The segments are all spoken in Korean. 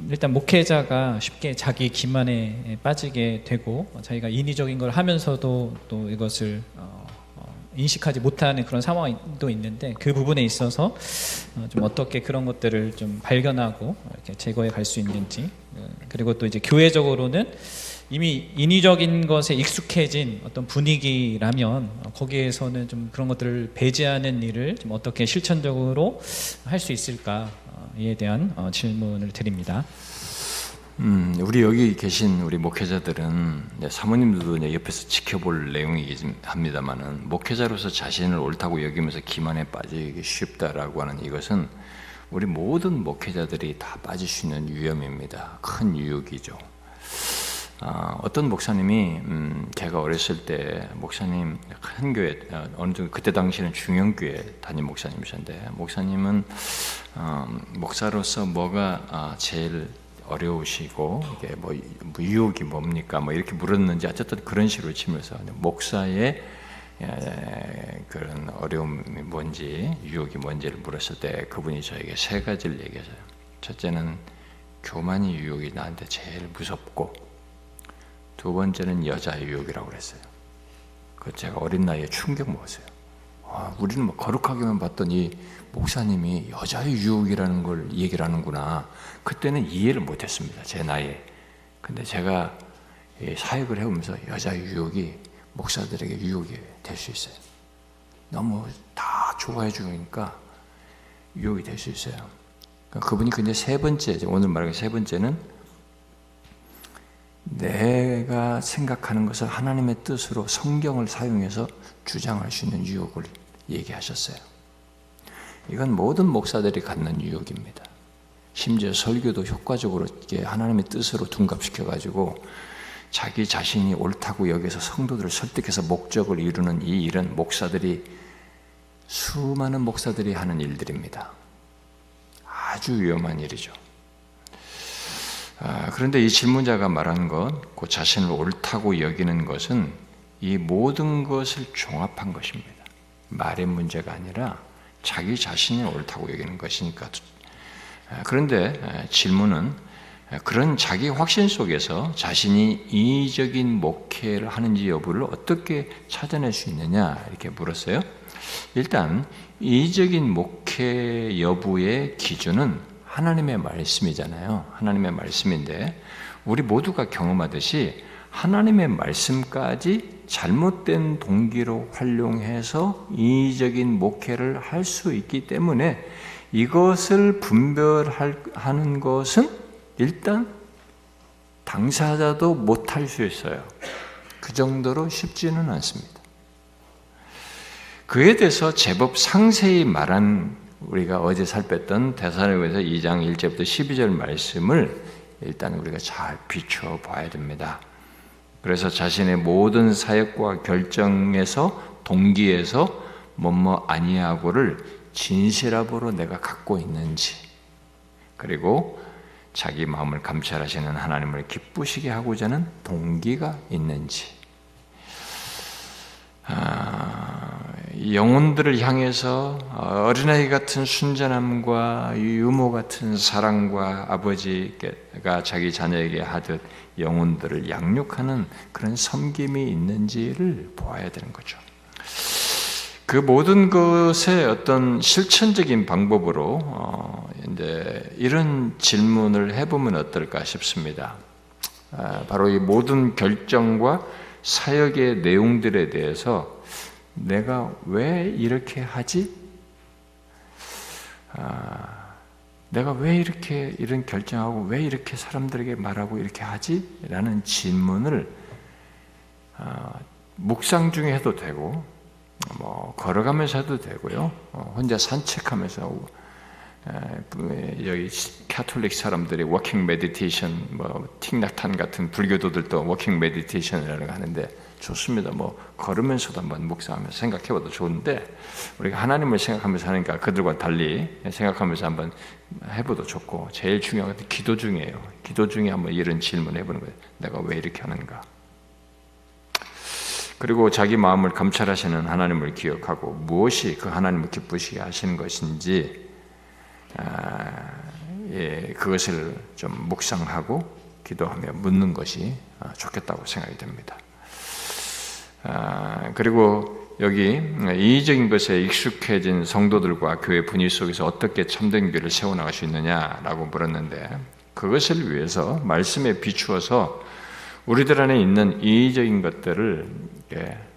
일단 목회자가 쉽게 자기 기만에 빠지게 되고 자기가 인위적인 걸 하면서도 또 이것을 인식하지 못하는 그런 상황도 있는데, 그 부분에 있어서 좀 어떻게 그런 것들을 좀 발견하고 이렇게 제거해 갈 수 있는지, 그리고 또 이제 교회적으로는 이미 인위적인 것에 익숙해진 어떤 분위기라면 거기에서는 좀 그런 것들을 배제하는 일을 좀 어떻게 실천적으로 할 수 있을까에 대한 질문을 드립니다. 우리 여기 계신 우리 목회자들은 사모님들도 이제 옆에서 지켜볼 내용이긴 합니다만은, 목회자로서 자신을 옳다고 여기면서 기만에 빠지기 쉽다라고 하는 이것은 우리 모든 목회자들이 다 빠질 수 있는 위험입니다. 큰 유혹이죠. 어떤 목사님이 제가 어렸을 때 목사님 큰 교회 어느 정도 그때 당시에는 중형교회 담임 목사님이셨는데, 목사님은 목사로서 뭐가 제일 어려우시고 이게 뭐 유혹이 뭡니까 뭐 이렇게 물었는지, 어쨌든 그런 식으로 치면서 목사의 그런 어려움이 뭔지 유혹이 뭔지를 물었을 때 그분이 저에게 세 가지를 얘기했어요. 첫째는 교만이 유혹이 나한테 제일 무섭고, 두 번째는 여자의 유혹이라고 그랬어요. 그 제가 어린 나이에 충격 먹었어요. 우리는 뭐 거룩하게만 봤던 이 목사님이 여자의 유혹이라는 걸 얘기를 하는구나. 그때는 이해를 못했습니다, 제 나이에. 근데 제가 사역을 해오면서 여자의 유혹이 목사들에게 유혹이 될 수 있어요. 너무 다 좋아해 주니까 유혹이 될 수 있어요. 그분이 근데 세 번째, 오늘 말하는 세 번째는 내가 생각하는 것을 하나님의 뜻으로 성경을 사용해서 주장할 수 있는 유혹을 얘기하셨어요. 이건 모든 목사들이 갖는 유혹입니다. 심지어 설교도 효과적으로 이게 하나님의 뜻으로 둔갑시켜가지고 자기 자신이 옳다고 여기서 성도들을 설득해서 목적을 이루는 이 일은 수많은 목사들이 하는 일들입니다. 아주 위험한 일이죠. 그런데 이 질문자가 말한 것, 그 자신을 옳다고 여기는 것은 이 모든 것을 종합한 것입니다. 말의 문제가 아니라 자기 자신이 옳다고 여기는 것이니까. 그런데 질문은 그런 자기 확신 속에서 자신이 인위적인 목회를 하는지 여부를 어떻게 찾아낼 수 있느냐 이렇게 물었어요. 일단 인위적인 목회 여부의 기준은 하나님의 말씀이잖아요. 하나님의 말씀인데 우리 모두가 경험하듯이 하나님의 말씀까지 잘못된 동기로 활용해서 인위적인 목회를 할 수 있기 때문에 이것을 분별하는 것은 일단 당사자도 못할 수 있어요. 그 정도로 쉽지는 않습니다. 그에 대해서 제법 상세히 말한 우리가 어제 살폈던 데살로니가서 2장 1절부터 12절 말씀을 일단 우리가 잘 비추어 봐야 됩니다. 그래서 자신의 모든 사역과 결정에서 동기에서 뭐뭐 아니하고를 진실함으로 내가 갖고 있는지, 그리고 자기 마음을 감찰하시는 하나님을 기쁘시게 하고자 하는 동기가 있는지, 영혼들을 향해서 어린아이 같은 순전함과 유모 같은 사랑과 아버지가 자기 자녀에게 하듯 영혼들을 양육하는 그런 섬김이 있는지를 보아야 되는 거죠. 그 모든 것의 어떤 실천적인 방법으로 이제 이런 질문을 해보면 어떨까 싶습니다. 바로 이 모든 결정과 사역의 내용들에 대해서 내가 왜 이렇게 하지? 내가 왜 이렇게 이런 결정하고 왜 이렇게 사람들에게 말하고 이렇게 하지? 라는 질문을 묵상 중에 해도 되고 뭐 걸어가면서 해도 되고요. 혼자 산책하면서 여기 카톨릭 사람들이 워킹 메디테이션, 뭐 틱낙탄 같은 불교도들도 워킹 메디테이션이라는 거 하는데 좋습니다. 뭐 걸으면서도 한번 묵상하면서 생각해봐도 좋은데 우리가 하나님을 생각하면서 하니까 그들과 달리 생각하면서 한번 해봐도 좋고, 제일 중요한 건 기도 중이에요. 기도 중에 한번 이런 질문을 해보는 거예요. 내가 왜 이렇게 하는가? 그리고 자기 마음을 감찰하시는 하나님을 기억하고 무엇이 그 하나님을 기쁘시게 하시는 것인지 그것을 좀 묵상하고 기도하며 묻는 것이 좋겠다고 생각이 됩니다. 그리고 여기 이의적인 것에 익숙해진 성도들과 교회 분위기 속에서 어떻게 참된 교회를 세워나갈 수 있느냐라고 물었는데, 그것을 위해서 말씀에 비추어서 우리들 안에 있는 이의적인 것들을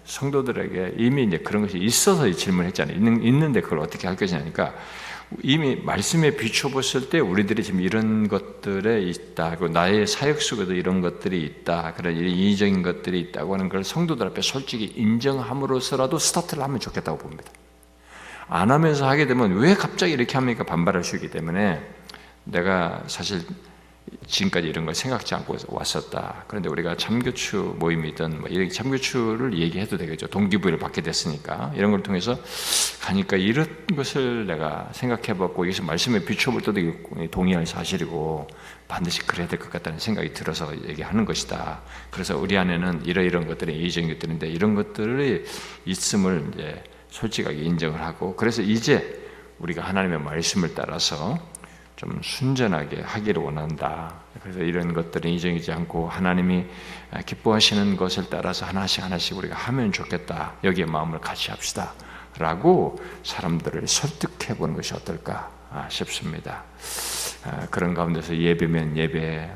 성도들에게 이미 이제 그런 것이 있어서 이 질문했잖아요. 있는데 그걸 어떻게 할 것이냐니까, 이미 말씀에 비춰봤을 때 우리들이 지금 이런 것들에 있다, 그리고 나의 사역 속에도 이런 것들이 있다, 그런 이의적인 것들이 있다고 하는 걸 성도들 앞에 솔직히 인정함으로써라도 스타트를 하면 좋겠다고 봅니다. 안 하면서 하게 되면 왜 갑자기 이렇게 합니까? 반발할 수 있기 때문에, 내가 사실 지금까지 이런 걸 생각지 않고 왔었다. 그런데 우리가 참교추 모임이든 이렇게 참교추를 얘기해도 되겠죠. 동기부여를 받게 됐으니까. 이런 걸 통해서 가니까 이런 것을 내가 생각해봤고, 여기서 말씀에 비춰볼 때도 동의할 사실이고 반드시 그래야 될 것 같다는 생각이 들어서 얘기하는 것이다. 그래서 우리 안에는 이런 것들이 이의적인 것들인데 이런 것들이 있음을 이제 솔직하게 인정을 하고, 그래서 이제 우리가 하나님의 말씀을 따라서 좀 순전하게 하기를 원한다. 그래서 이런 것들은 이정이지 않고 하나님이 기뻐하시는 것을 따라서 하나씩 우리가 하면 좋겠다. 여기에 마음을 같이 합시다. 라고 사람들을 설득해 보는 것이 어떨까 싶습니다. 그런 가운데서 예배면 예배,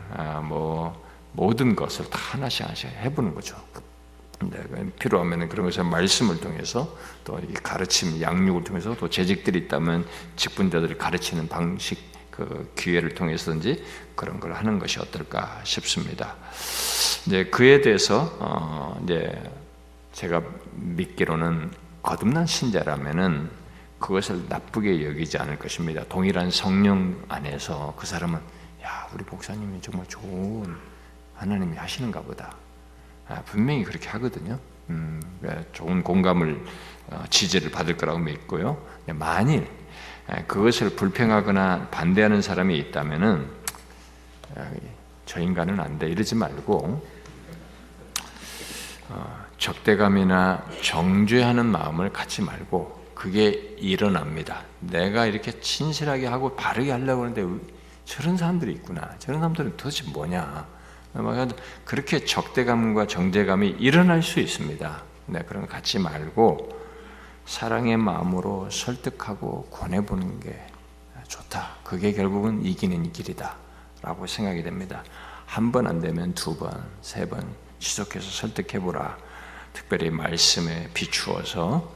모든 것을 다 하나씩 해보는 거죠. 필요하면 그런 것을 말씀을 통해서, 또 이 가르침, 양육을 통해서, 또 재직들이 있다면 직분자들을 가르치는 방식, 그 기회를 통해서든지 그런 걸 하는 것이 어떨까 싶습니다. 이제 그에 대해서 이제 제가 믿기로는 거듭난 신자라면은 그것을 나쁘게 여기지 않을 것입니다. 동일한 성령 안에서 그 사람은 우리 목사님이 정말 좋은 하나님이 하시는가 보다. 분명히 그렇게 하거든요. 좋은 공감을 지지를 받을 거라고 믿고요. 만일 그것을 불평하거나 반대하는 사람이 있다면은 저 인간은 안 돼 이러지 말고 적대감이나 정죄하는 마음을 갖지 말고, 그게 일어납니다. 내가 이렇게 진실하게 하고 바르게 하려고 하는데 저런 사람들이 있구나. 저런 사람들은 도대체 뭐냐. 그렇게 적대감과 정죄감이 일어날 수 있습니다. 그런 거 갖지 말고 사랑의 마음으로 설득하고 권해보는 게 좋다. 그게 결국은 이기는 길이다 라고 생각이 됩니다. 한 번 안 되면 두 번, 세 번 지속해서 설득해보라. 특별히 말씀에 비추어서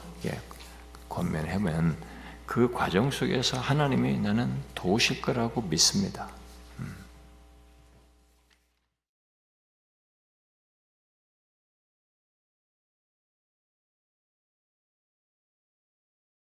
권면하면 그 과정 속에서 하나님이 나는 도우실 거라고 믿습니다.